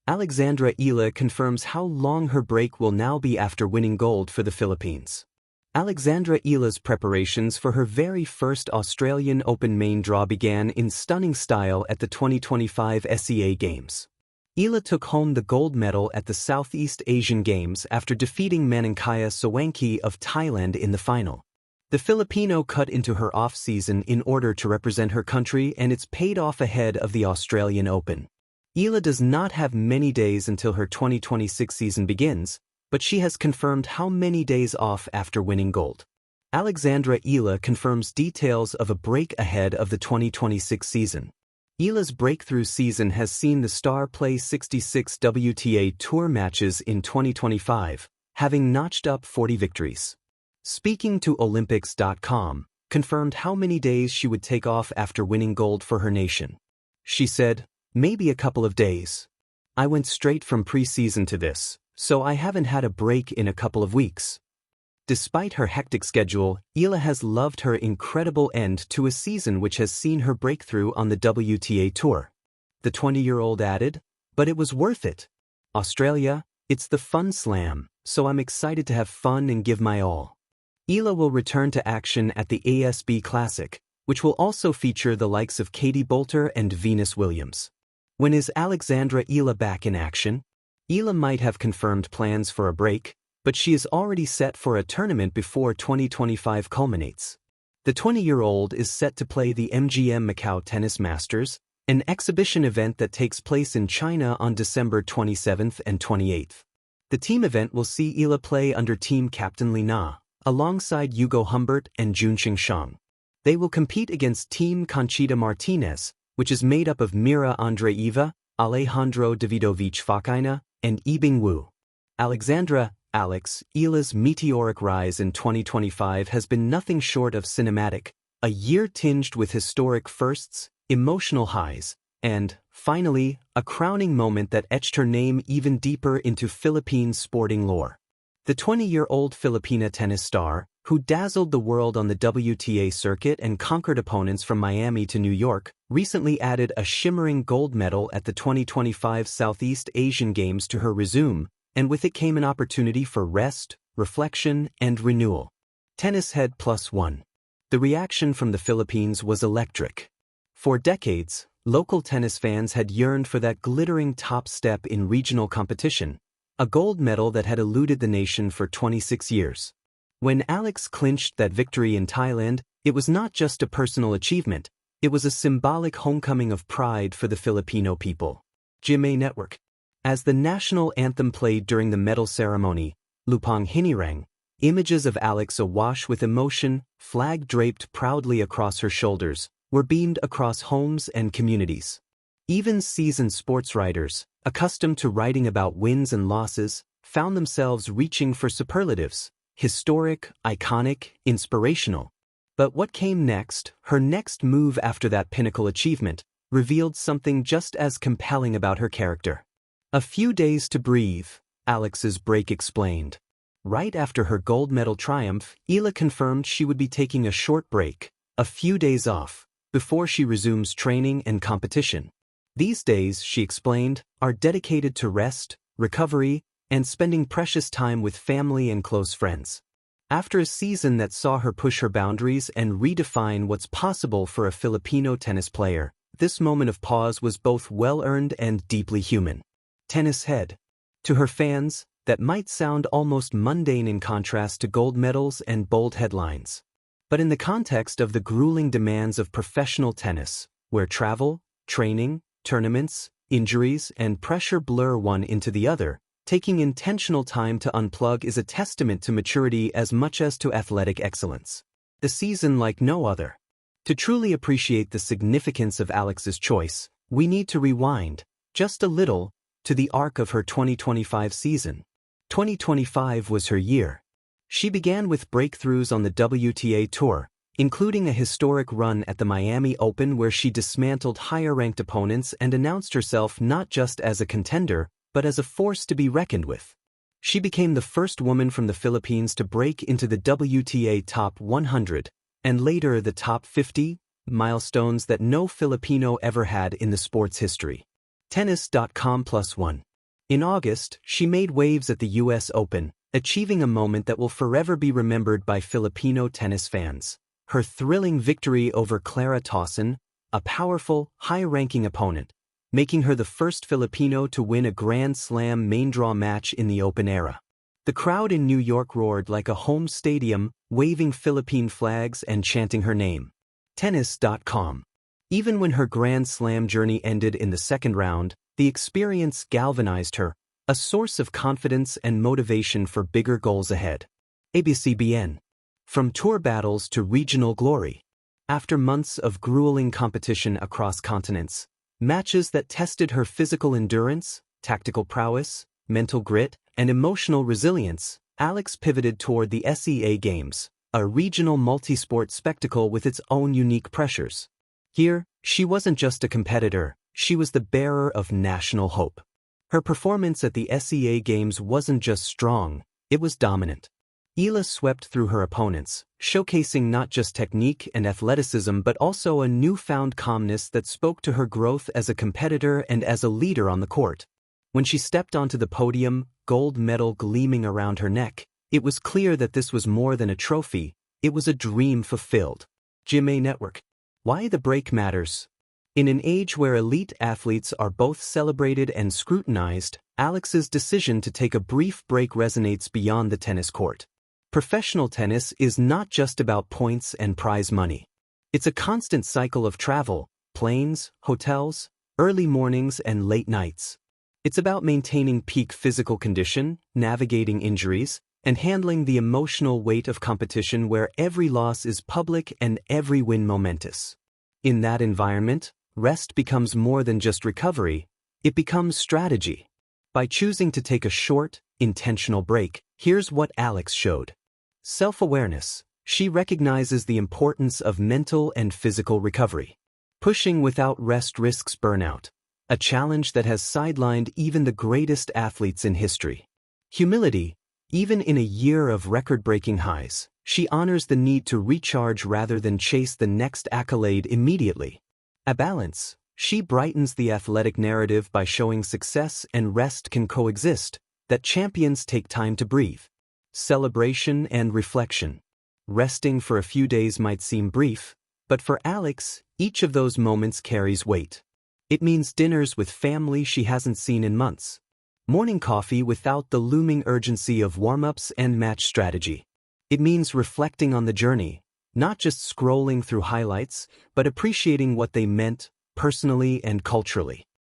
Alexandra Eala confirms how long her break will now be after winning gold for the Philippines. Alexandra Eala's preparations for her very first Australian Open main draw began in stunning style at the 2025 SEA Games. Eala took home the gold medal at the Southeast Asian Games after defeating Manangkaya Sawanki of Thailand in the final. The Filipino cut into her off-season in order to represent her country, and it's paid off ahead of the Australian Open. Eala does not have many days until her 2026 season begins, but she has confirmed how many days off after winning gold. Alexandra Eala confirms details of a break ahead of the 2026 season. Eala's breakthrough season has seen the star play 66 WTA Tour matches in 2025, having notched up 40 victories. Speaking to Olympics.com, confirmed how many days she would take off after winning gold for her nation. She said, "Maybe a couple of days. I went straight from pre-season to this, so I haven't had a break in a couple of weeks." Despite her hectic schedule, Eala has loved her incredible end to a season which has seen her breakthrough on the WTA Tour. The 20-year-old added, "But it was worth it. Australia, it's the fun slam, so I'm excited to have fun and give my all." Eala will return to action at the ASB Classic, which will also feature the likes of Katie Boulter and Venus Williams. When is Alexandra Eala back in action? Eala might have confirmed plans for a break, but she is already set for a tournament before 2025 culminates. The 20-year-old is set to play the MGM Macau Tennis Masters, an exhibition event that takes place in China on December 27th and 28th. The team event will see Eala play under team captain Li Na, alongside Hugo Humbert and Junqing Shang. They will compete against Team Conchita Martinez, which is made up of Mira Andreeva, Alejandro Davidovich Fokina, and Yibing Wu. Alexandra Eala's meteoric rise in 2025 has been nothing short of cinematic, a year tinged with historic firsts, emotional highs, and, finally, a crowning moment that etched her name even deeper into Philippine sporting lore. The 20-year-old Filipina tennis star, who dazzled the world on the WTA circuit and conquered opponents from Miami to New York, recently added a shimmering gold medal at the 2025 Southeast Asian Games to her resume, and with it came an opportunity for rest, reflection, and renewal. Tennis Head +1. The reaction from the Philippines was electric. For decades, local tennis fans had yearned for that glittering top step in regional competition, a gold medal that had eluded the nation for 26 years. When Alex clinched that victory in Thailand, it was not just a personal achievement, it was a symbolic homecoming of pride for the Filipino people. GMA Network. As the national anthem played during the medal ceremony, Lupang Hinirang, images of Alex awash with emotion, flag draped proudly across her shoulders, were beamed across homes and communities. Even seasoned sports writers, accustomed to writing about wins and losses, found themselves reaching for superlatives: historic, iconic, inspirational. But what came next, her next move after that pinnacle achievement, revealed something just as compelling about her character. "A few days to breathe," Alex's break explained. Right after her gold medal triumph, Eala confirmed she would be taking a short break, a few days off, before she resumes training and competition. These days, she explained, are dedicated to rest, recovery, and spending precious time with family and close friends. After a season that saw her push her boundaries and redefine what's possible for a Filipino tennis player, this moment of pause was both well-earned and deeply human. Tennis Head. To her fans, that might sound almost mundane in contrast to gold medals and bold headlines. But in the context of the grueling demands of professional tennis, where travel, training, tournaments, injuries, and pressure blur one into the other, taking intentional time to unplug is a testament to maturity as much as to athletic excellence. The season like no other. To truly appreciate the significance of Alex's choice, we need to rewind, just a little, to the arc of her 2025 season. 2025 was her year. She began with breakthroughs on the WTA Tour, including a historic run at the Miami Open where she dismantled higher-ranked opponents and announced herself not just as a contender, but as a force to be reckoned with. She became the first woman from the Philippines to break into the WTA Top 100, and later the Top 50, milestones that no Filipino ever had in the sport's history. Tennis.com+1 In August, she made waves at the US Open, achieving a moment that will forever be remembered by Filipino tennis fans. Her thrilling victory over Clara Tauson, a powerful, high-ranking opponent, making her the first Filipino to win a Grand Slam main draw match in the Open era. The crowd in New York roared like a home stadium, waving Philippine flags and chanting her name. Tennis.com. Even when her Grand Slam journey ended in the second round, the experience galvanized her, a source of confidence and motivation for bigger goals ahead. ABCBN. From tour battles to regional glory. After months of grueling competition across continents, matches that tested her physical endurance, tactical prowess, mental grit, and emotional resilience, Alex pivoted toward the SEA Games, a regional multi-sport spectacle with its own unique pressures. Here, she wasn't just a competitor, she was the bearer of national hope. Her performance at the SEA Games wasn't just strong, it was dominant. Eala swept through her opponents, showcasing not just technique and athleticism but also a newfound calmness that spoke to her growth as a competitor and as a leader on the court. When she stepped onto the podium, gold medal gleaming around her neck, it was clear that this was more than a trophy, it was a dream fulfilled. GMA Network. Why the break matters. In an age where elite athletes are both celebrated and scrutinized, Alex's decision to take a brief break resonates beyond the tennis court. Professional tennis is not just about points and prize money. It's a constant cycle of travel, planes, hotels, early mornings and late nights. It's about maintaining peak physical condition, navigating injuries, and handling the emotional weight of competition where every loss is public and every win momentous. In that environment, rest becomes more than just recovery, it becomes strategy. By choosing to take a short, intentional break, here's what Alex showed. Self-awareness. She recognizes the importance of mental and physical recovery. Pushing without rest risks burnout, a challenge that has sidelined even the greatest athletes in history. Humility. Even in a year of record-breaking highs, she honors the need to recharge rather than chase the next accolade immediately. A balance. She brightens the athletic narrative by showing success and rest can coexist, that champions take time to breathe. Celebration and reflection. Resting for a few days might seem brief, but for Alex, each of those moments carries weight. It means dinners with family she hasn't seen in months. Morning coffee without the looming urgency of warm-ups and match strategy. It means reflecting on the journey, not just scrolling through highlights, but appreciating what they meant, personally and culturally.